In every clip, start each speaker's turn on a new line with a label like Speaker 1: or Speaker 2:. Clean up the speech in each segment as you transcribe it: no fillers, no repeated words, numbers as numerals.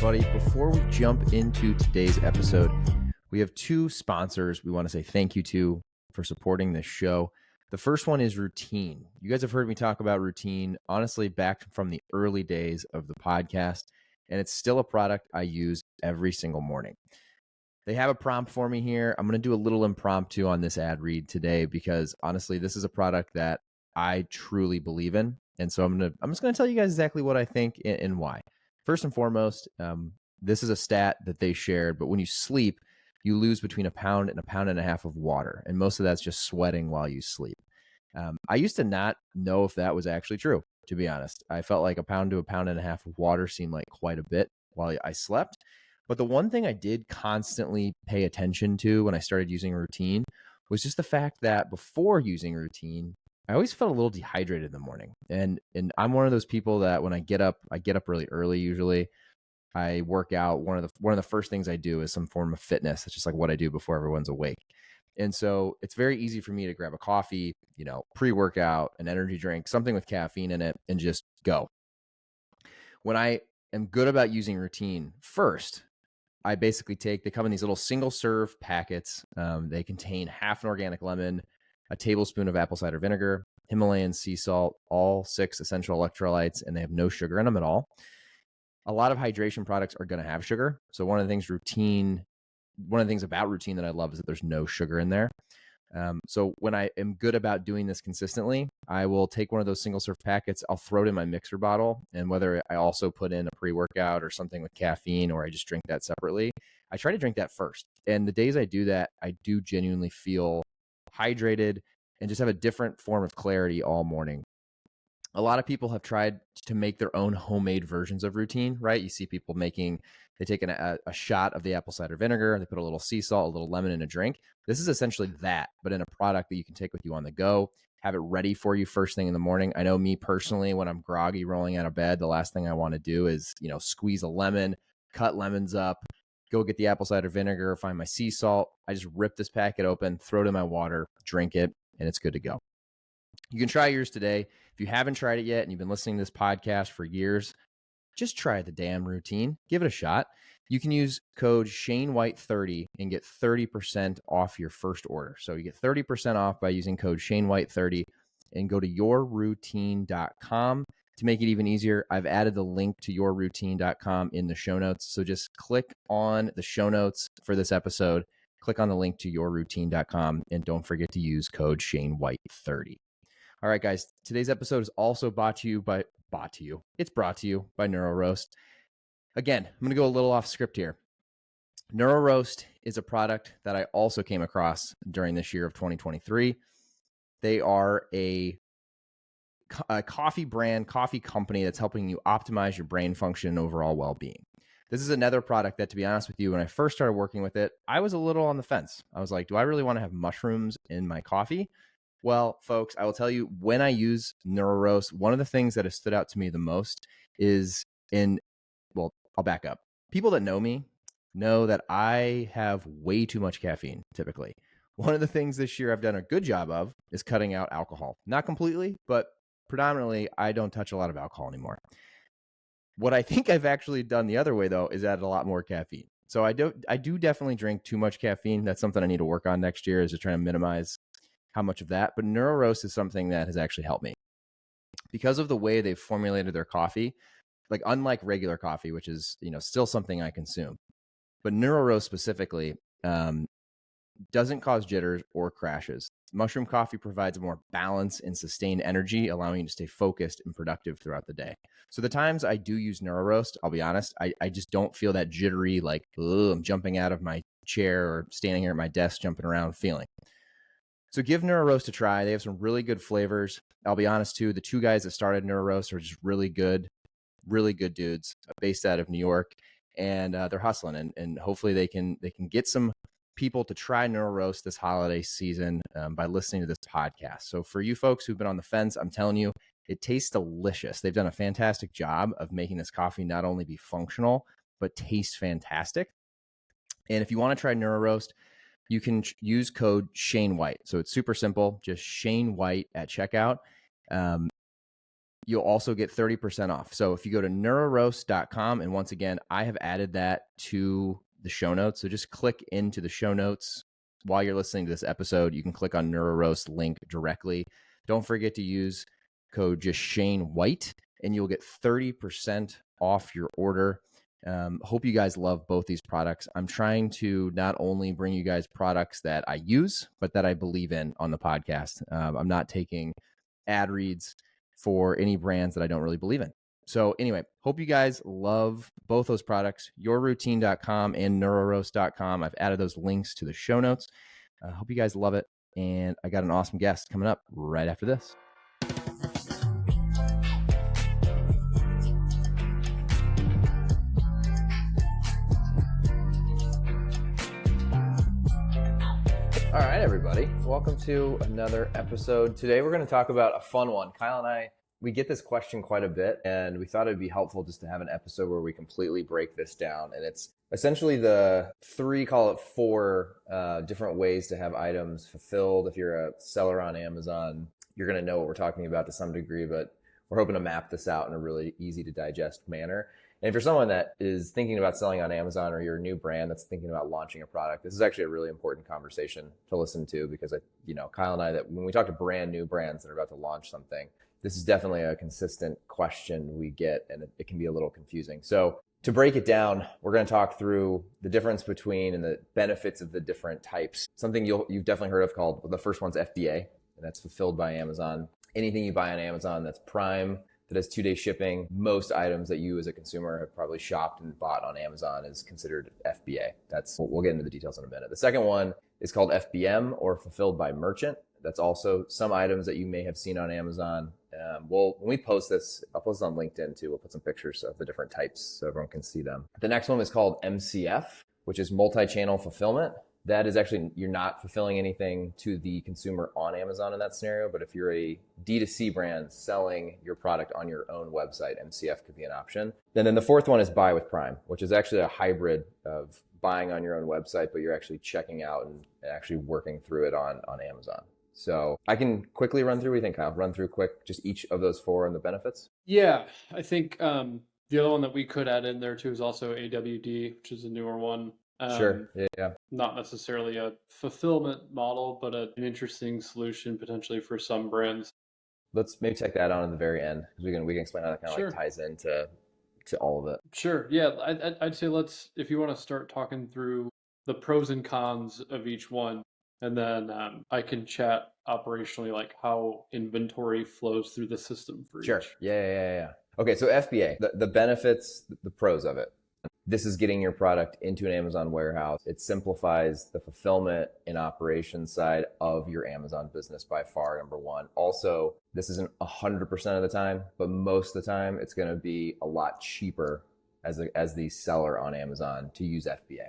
Speaker 1: everybody. Before we jump into today's episode, we have two sponsors we want to say thank you to for supporting this show. The first one is Routine. You guys have heard me talk about Routine, honestly, back from the early days of the podcast, and it's still a product I use every single morning. They have a prompt for me here. I'm going to do a little impromptu on this ad read today because honestly, this is a product that I truly believe in. And so I'm just going to tell you guys exactly what I think and why. First and foremost, this is a stat that they shared, but when you sleep, you lose between a pound and a half of water. And most of that's just sweating while you sleep. I used to not know if that was actually true, to be honest. I felt like a pound to a pound and a half of water seemed like quite a bit while I slept. But the one thing I did constantly pay attention to when I started using Routine was just the fact that before using Routine, I always felt a little dehydrated in the morning. And I'm one of those people that when I get up really early usually. I work out. One of the first things I do is some form of fitness. It's just like what I do before everyone's awake. And so it's very easy for me to grab a coffee, pre-workout, an energy drink, something with caffeine in it, and just go. When I am good about using Routine, first, I basically they come in these little single serve packets. They contain half an organic lemon, a tablespoon of apple cider vinegar, Himalayan sea salt, all 6 essential electrolytes, and they have no sugar in them at all. A lot of hydration products are going to have sugar. So one of the things about Routine that I love is that there's no sugar in there. So when I am good about doing this consistently, I will take one of those single serve packets, I'll throw it in my mixer bottle, and whether I also put in a pre-workout or something with caffeine or I just drink that separately, I try to drink that first. And the days I do that, I do genuinely feel hydrated and just have a different form of clarity all morning. A lot of people have tried to make their own homemade versions of Routine, right? You see people they take a shot of the apple cider vinegar, they put a little sea salt, a little lemon in a drink. This is essentially that, but in a product that you can take with you on the go, have it ready for you first thing in the morning. I know me personally, when I'm groggy rolling out of bed, the last thing I want to do is, squeeze a lemon, cut lemons up, go get the apple cider vinegar, find my sea salt. I just rip this packet open, throw it in my water, drink it, and it's good to go. You can try yours today. If you haven't tried it yet and you've been listening to this podcast for years, just try the damn Routine. Give it a shot. You can use code ShaneWhite30 and get 30% off your first order. So you get 30% off by using code ShaneWhite30 and go to yourroutine.com. To make it even easier, I've added the link to yourroutine.com in the show notes. So just click on the show notes for this episode, click on the link to yourroutine.com, and don't forget to use code ShaneWhite30. All right, guys, today's episode is also brought to you by NeuroRoast. Again, I'm going to go a little off script here. NeuroRoast is a product that I also came across during this year of 2023. They are a coffee company that's helping you optimize your brain function and overall well-being. This is another product that, to be honest with you, when I first started working with it, I was a little on the fence. I was like, do I really want to have mushrooms in my coffee? Well, folks, I will tell you, when I use NeuroRoast, one of the things that has stood out to me the most is I'll back up. People that know me know that I have way too much caffeine, typically. One of the things this year I've done a good job of is cutting out alcohol. Not completely, but predominantly, I don't touch a lot of alcohol anymore. What I think I've actually done the other way, though, is add a lot more caffeine. So I do definitely drink too much caffeine. That's something I need to work on next year, is to try to minimize how much of that. But NeuroRoast is something that has actually helped me because of the way they've formulated their coffee. Like, unlike regular coffee, which is, still something I consume, but NeuroRoast specifically doesn't cause jitters or crashes. Mushroom coffee provides more balance and sustained energy, allowing you to stay focused and productive throughout the day. So the times I do use NeuroRoast, I'll be honest, I just don't feel that jittery, like, I'm jumping out of my chair or standing here at my desk jumping around feeling. So give NeuroRoast a try. They have some really good flavors. I'll be honest too, the two guys that started NeuroRoast are just really good dudes based out of New York, and they're hustling, and hopefully they can get some people to try NeuroRoast this holiday season by listening to this podcast. So for you folks who've been on the fence, I'm telling you, it tastes delicious. They've done a fantastic job of making this coffee not only be functional, but taste fantastic. And if you want to try NeuroRoast, you can use code ShaneWhite. So it's super simple, just ShaneWhite at checkout. you'll also get 30% off. So if you go to neuroroast.com, and once again, I have added that to the show notes. So just click into the show notes while you're listening to this episode. You can click on NeuroRoast link directly. Don't forget to use code just Shane White, and you'll get 30% off your order. Hope you guys love both these products. I'm trying to not only bring you guys products that I use, but that I believe in on the podcast. I'm not taking ad reads for any brands that I don't really believe in. So anyway, hope you guys love both those products, yourroutine.com and neuroroast.com. I've added those links to the show notes. I hope you guys love it. And I got an awesome guest coming up right after this. All right, everybody. Welcome to another episode. Today, we're going to talk about a fun one. Kyle and I, we get this question quite a bit, and we thought it'd be helpful just to have an episode where we completely break this down. And it's essentially the four different ways to have items fulfilled. If you're a seller on Amazon, you're going to know what we're talking about to some degree, but we're hoping to map this out in a really easy to digest manner. And if you're someone that is thinking about selling on Amazon, or you're a new brand that's thinking about launching a product, this is actually a really important conversation to listen to, because Kyle and I, that when we talk to brand new brands that are about to launch something, this is definitely a consistent question we get, and it can be a little confusing. So to break it down, we're going to talk through the difference between and the benefits of the different types. Something you've definitely heard of called, the first one's FBA, and that's fulfilled by Amazon. Anything you buy on Amazon that's Prime, that has 2-day shipping, most items that you as a consumer have probably shopped and bought on Amazon is considered FBA. We'll get into the details in a minute. The second one is called FBM, or fulfilled by merchant. That's also some items that you may have seen on Amazon. When we post this, I'll post it on LinkedIn too. We'll put some pictures of the different types so everyone can see them. The next one is called MCF, which is multi-channel fulfillment. That is actually, you're not fulfilling anything to the consumer on Amazon in that scenario, but if you're a D2C brand selling your product on your own website, MCF could be an option. And then the fourth one is buy with Prime, which is actually a hybrid of buying on your own website, but you're actually checking out and actually working through it on Amazon. So I can quickly run through. What do you think, Kyle? Run through quick, just each of those four and the benefits?
Speaker 2: Yeah, I think the other one that we could add in there too is also AWD, which is a newer one.
Speaker 1: Sure. Yeah.
Speaker 2: Not necessarily a fulfillment model, but an interesting solution potentially for some brands.
Speaker 1: Let's maybe check that out at the very end, because we can explain how that kind of
Speaker 2: Sure.
Speaker 1: like ties into all of it.
Speaker 2: Sure. Yeah, I'd say if you want to start talking through the pros and cons of each one, and then I can chat operationally, like how inventory flows through the system for
Speaker 1: Sure.
Speaker 2: each.
Speaker 1: Yeah. Okay, so FBA, the benefits, the pros of it. This is getting your product into an Amazon warehouse. It simplifies the fulfillment and operations side of your Amazon business by far, number one. Also, this isn't 100% of the time, but most of the time, it's going to be a lot cheaper as the seller on Amazon to use FBA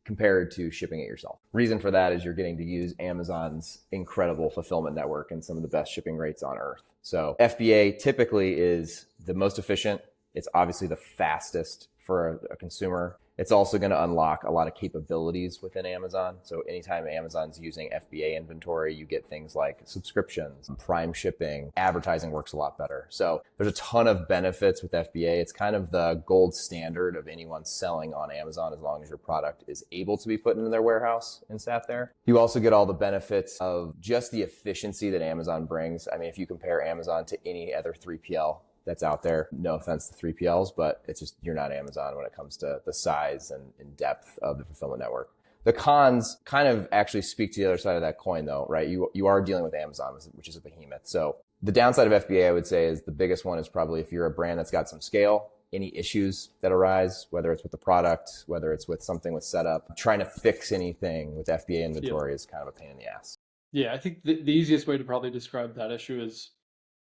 Speaker 1: compared to shipping it yourself. Reason for that is you're getting to use Amazon's incredible fulfillment network and some of the best shipping rates on earth. So FBA typically is the most efficient. It's obviously the fastest for a consumer. It's also going to unlock a lot of capabilities within Amazon. So anytime Amazon's using FBA inventory, you get things like subscriptions, Prime shipping, advertising works a lot better. So there's a ton of benefits with FBA. It's kind of the gold standard of anyone selling on Amazon, as long as your product is able to be put into their warehouse and sat there. You also get all the benefits of just the efficiency that Amazon brings. I mean, if you compare Amazon to any other 3PL that's out there, no offense to 3PLs, but it's just, you're not Amazon when it comes to the size and depth of the fulfillment network. The cons kind of actually speak to the other side of that coin though, right? You are dealing with Amazon, which is a behemoth. So the downside of FBA, I would say, is the biggest one is probably if you're a brand that's got some scale, any issues that arise, whether it's with the product, whether it's with something with setup, trying to fix anything with FBA inventory is kind of a pain in the ass.
Speaker 2: Yeah, I think the easiest way to probably describe that issue is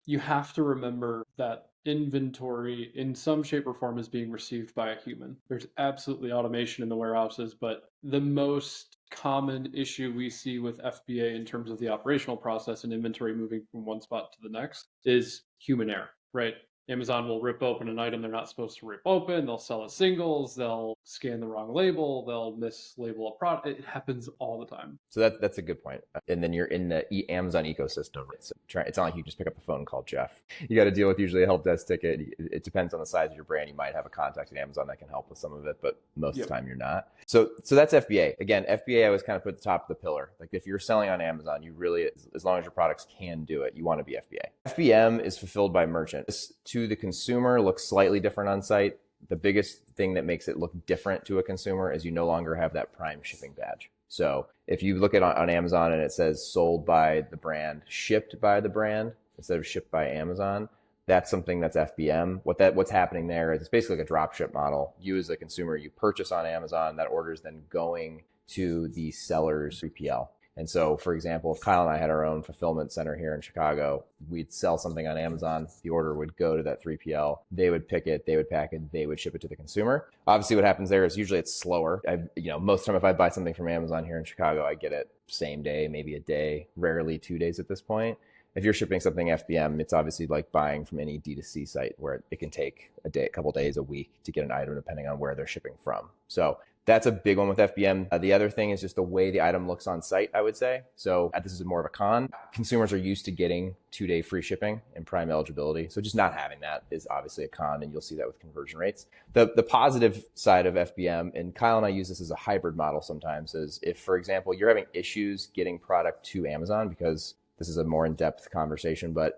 Speaker 2: you have to remember that inventory in some shape or form is being received by a human. There's absolutely automation in the warehouses, but the most common issue we see with FBA in terms of the operational process and inventory moving from one spot to the next is human error, right? Amazon will rip open an item they're not supposed to rip open. They'll sell as singles. They'll scan the wrong label. They'll mislabel a product. It happens all the time.
Speaker 1: So that's a good point. And then you're in the Amazon ecosystem. So it's not like you just pick up the phone and call Jeff. You got to deal with usually a help desk ticket. It depends on the size of your brand. You might have a contact at Amazon that can help with some of it, but most of the time you're not. So that's FBA. Again, FBA I always kind of put at the top of the pillar. Like if you're selling on Amazon, you really, as long as your products can do it, you want to be FBA. FBM is fulfilled by merchant. This, to the consumer, looks slightly different on site. The biggest thing that makes it look different to a consumer is you no longer have that Prime shipping badge. So if you look at on Amazon and it says sold by the brand, shipped by the brand instead of shipped by Amazon, that's something that's FBM. What's happening there is it's basically like a drop ship model. You as a consumer, you purchase on Amazon, that order is then going to the seller's 3PL. And so, for example, if Kyle and I had our own fulfillment center here in Chicago, we'd sell something on Amazon. The order would go to that 3PL. They would pick it, they would pack it, they would ship it to the consumer. Obviously, what happens there is usually it's slower. Most of the time, if I buy something from Amazon here in Chicago, I get it same day, maybe a day, rarely 2 days at this point. If you're shipping something FBM, it's obviously like buying from any D2C site where it can take a day, a couple days, a week to get an item depending on where they're shipping from. So that's a big one with FBM. The other thing is just the way the item looks on site, I would say. So this is more of a con. Consumers are used to getting 2-day free shipping and Prime eligibility. So just not having that is obviously a con, and you'll see that with conversion rates. The positive side of FBM, and Kyle and I use this as a hybrid model sometimes, is if, for example, you're having issues getting product to Amazon, because this is a more in-depth conversation, but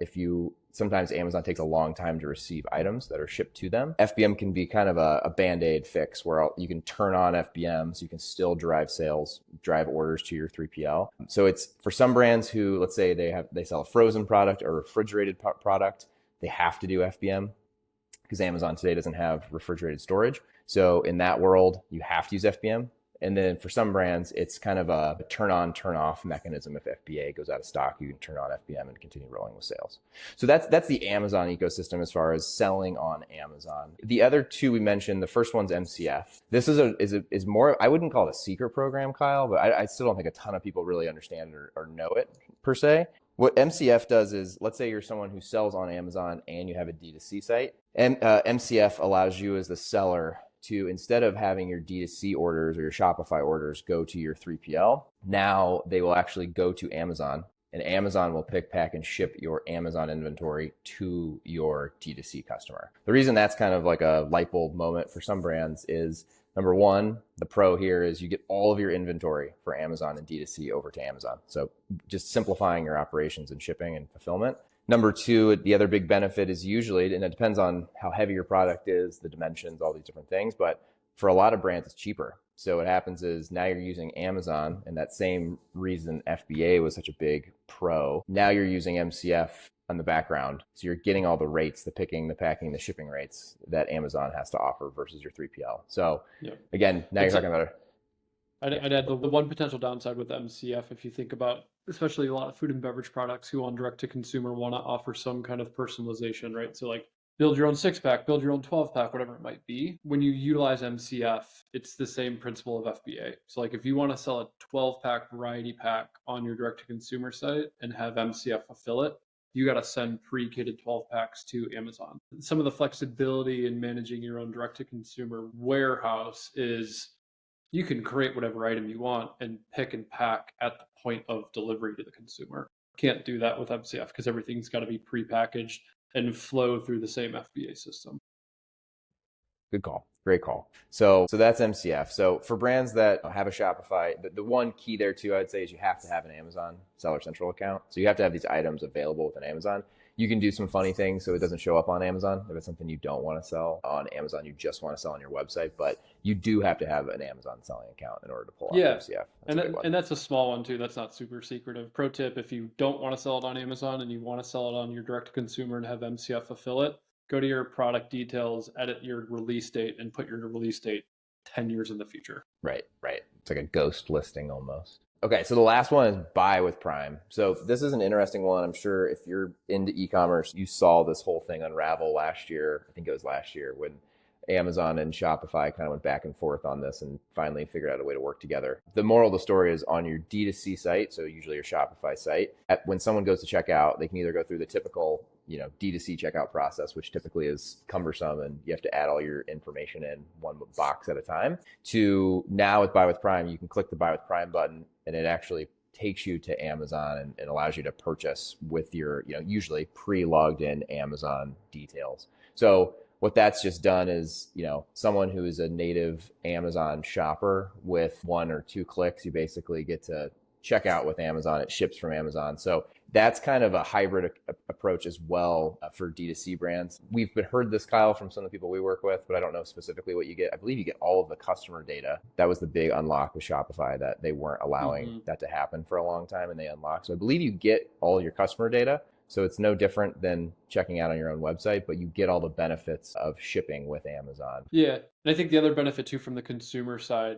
Speaker 1: sometimes Amazon takes a long time to receive items that are shipped to them. FBM can be kind of a Band-Aid fix where you can turn on FBM so you can still drive sales, drive orders to your 3PL. So it's for some brands who, let's say they sell a frozen product or refrigerated product, they have to do FBM because Amazon today doesn't have refrigerated storage. So in that world, you have to use FBM. And then for some brands, it's kind of a turn on, turn off mechanism. If FBA goes out of stock, you can turn on FBM and continue rolling with sales. So that's the Amazon ecosystem as far as selling on Amazon. The other two we mentioned, the first one's MCF. This is more, I wouldn't call it a secret program, Kyle, but I still don't think a ton of people really understand or know it per se. What MCF does is, let's say you're someone who sells on Amazon and you have a D2C site, and MCF allows you as the seller to, instead of having your D2C orders or your Shopify orders go to your 3PL, now they will actually go to Amazon, and Amazon will pick, pack, and ship your Amazon inventory to your D2C customer. The reason that's kind of like a light bulb moment for some brands is, number one, the pro here is you get all of your inventory for Amazon and D2C over to Amazon. So just simplifying your operations and shipping and fulfillment. Number two, the other big benefit is usually, and it depends on how heavy your product is, the dimensions, all these different things, but for a lot of brands, it's cheaper. So what happens is now you're using Amazon, and that same reason FBA was such a big pro. Now you're using MCF on the background. So you're getting all the rates, the picking, the packing, the shipping rates that Amazon has to offer versus your 3PL. So again, now you're talking about it.
Speaker 2: I'd add the one potential downside with MCF, if you think about, especially a lot of food and beverage products who on direct to consumer want to offer some kind of personalization, right? So like build your own 6-pack, build your own 12-pack, whatever it might be. When you utilize MCF, it's the same principle of FBA. So like if you want to sell a 12-pack variety pack on your direct to consumer site and have MCF fulfill it, you got to send pre-kitted 12 packs to Amazon. Some of the flexibility in managing your own direct to consumer warehouse is you can create whatever item you want and pick and pack at the point of delivery to the consumer. Can't do that with MCF because everything's got to be prepackaged and flow through the same FBA system.
Speaker 1: Good call. Great call. So that's MCF. So for brands that have a Shopify, the one key there too, I'd say, is you have to have an Amazon Seller Central account. So you have to have these items available within Amazon. You can do some funny things so it doesn't show up on Amazon. If it's something you don't want to sell on Amazon, you just want to sell on your website, but you do have to have an Amazon selling account in order to pull off MCF.
Speaker 2: And that's a small one too. That's not super secretive. Pro tip, if you don't want to sell it on Amazon and you want to sell it on your direct to consumer and have MCF fulfill it, go to your product details, edit your release date, and put your release date 10 years in the future.
Speaker 1: Right. It's like a ghost listing almost. Okay, so the last one is buy with Prime. So this is an interesting one. I'm sure if you're into e-commerce, you saw this whole thing unravel last year. I think it was last year when Amazon and Shopify kind of went back and forth on this and finally figured out a way to work together. The moral of the story is on your D2C site, so usually your Shopify site, when someone goes to check out, they can either go through the typical D2C checkout process, which typically is cumbersome and you have to add all your information in one box at a time, to now with Buy with Prime, you can click the Buy with Prime button and it actually takes you to Amazon and allows you to purchase with your, usually pre-logged in Amazon details. So what that's just done is, someone who is a native Amazon shopper, with 1 or 2 clicks, you basically get to check out with Amazon. It ships from Amazon. So that's kind of a hybrid approach as well for D2C brands. We've heard this, Kyle, from some of the people we work with, but I don't know specifically what you get. I believe you get all of the customer data. That was the big unlock with Shopify, that they weren't allowing that to happen for a long time, and they unlocked. So I believe you get all your customer data. So it's no different than checking out on your own website, but you get all the benefits of shipping with Amazon.
Speaker 2: Yeah. And I think the other benefit too from the consumer side,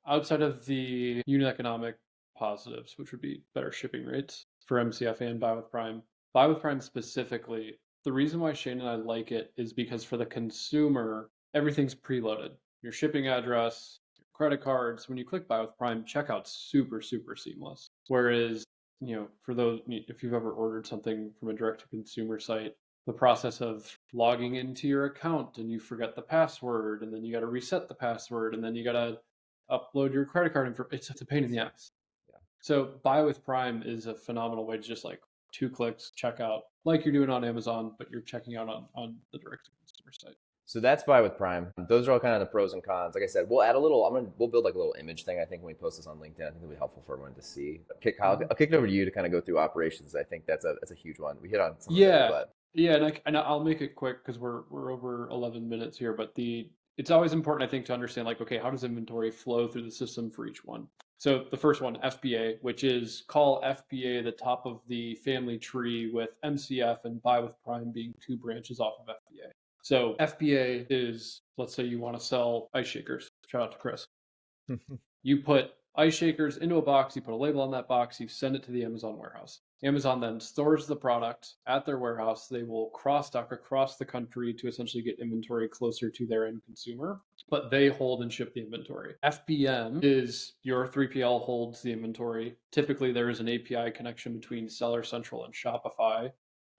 Speaker 2: outside of the unit economic positives, which would be better shipping rates for MCF and Buy with Prime. Buy with Prime specifically, the reason why Shane and I like it is because for the consumer, everything's preloaded. Your shipping address, your credit cards. When you click Buy with Prime, checkout's super, super seamless. Whereas, for those, if you've ever ordered something from a direct-to-consumer site, the process of logging into your account and you forget the password, and then you got to reset the password, and then you got to upload your credit card info. It's a pain in the ass. Yeah. So Buy with Prime is a phenomenal way to just 2 clicks, check out, like you're doing on Amazon, but you're checking out on the direct-to-consumer site.
Speaker 1: So that's Buy with Prime. Those are all kind of the pros and cons. Like I said, we'll add a little. We'll build a little image thing. I think when we post this on LinkedIn, I think it'll be helpful for everyone to see. Kyle, I'll kick it over to you to kind of go through operations. I think that's a huge one. We hit on some of it, but
Speaker 2: yeah, and I'll make it quick because we're over 11 minutes here. But it's always important, I think, to understand okay, how does inventory flow through the system for each one? So the first one, FBA, which is call FBA the top of the family tree, with MCF and Buy with Prime being 2 branches off of FBA. So FBA is, let's say you want to sell ice shakers. Shout out to Chris. You put ice shakers into a box, you put a label on that box, you send it to the Amazon warehouse. Amazon then stores the product at their warehouse. They will cross-dock across the country to essentially get inventory closer to their end consumer, but they hold and ship the inventory. FBM is your 3PL holds the inventory. Typically, there is an API connection between Seller Central and Shopify,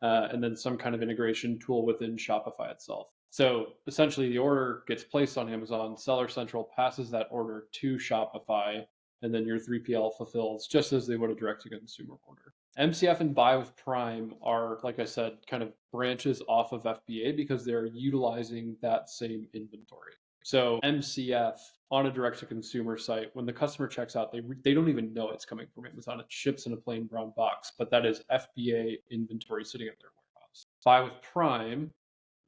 Speaker 2: and then some kind of integration tool within Shopify itself. So essentially, the order gets placed on Amazon, Seller Central passes that order to Shopify, and then your 3PL fulfills just as they would a direct-to-consumer order. MCF and Buy with Prime are, like I said, kind of branches off of FBA because they're utilizing that same inventory. So MCF on a direct-to-consumer site, when the customer checks out, they don't even know it's coming from Amazon. It ships in a plain brown box, but that is FBA inventory sitting at their warehouse. Buy with Prime,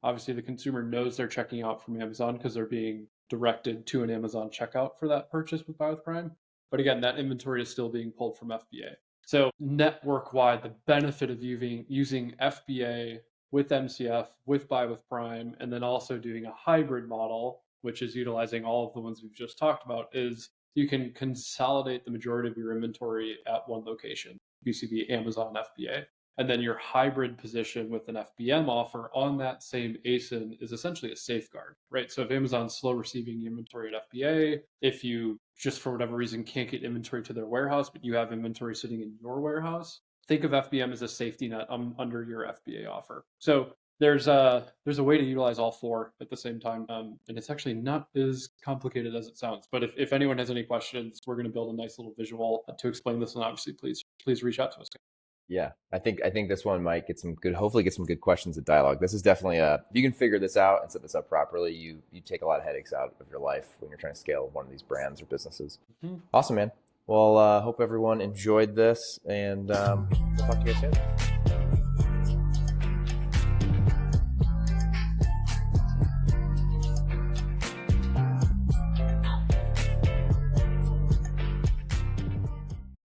Speaker 2: obviously the consumer knows they're checking out from Amazon because they're being directed to an Amazon checkout for that purchase with Buy with Prime. But again, that inventory is still being pulled from FBA. So network-wide, the benefit of using FBA with MCF, with Buy with Prime, and then also doing a hybrid model, which is utilizing all of the ones we've just talked about, is you can consolidate the majority of your inventory at one location, BCB, Amazon, FBA. And then your hybrid position with an FBM offer on that same ASIN is essentially a safeguard, right? So if Amazon's slow receiving inventory at FBA, if you just for whatever reason can't get inventory to their warehouse, but you have inventory sitting in your warehouse, think of FBM as a safety net under your FBA offer. So there's a way to utilize all 4 at the same time, and it's actually not as complicated as it sounds. But if anyone has any questions, we're going to build a nice little visual to explain this, and obviously please reach out to us.
Speaker 1: Yeah, I think this one might hopefully get some good questions and dialogue. This is definitely if you can figure this out and set this up properly, you take a lot of headaches out of your life when you're trying to scale one of these brands or businesses. Mm-hmm. Awesome, man. Well, hope everyone enjoyed this, and we'll talk to you guys soon.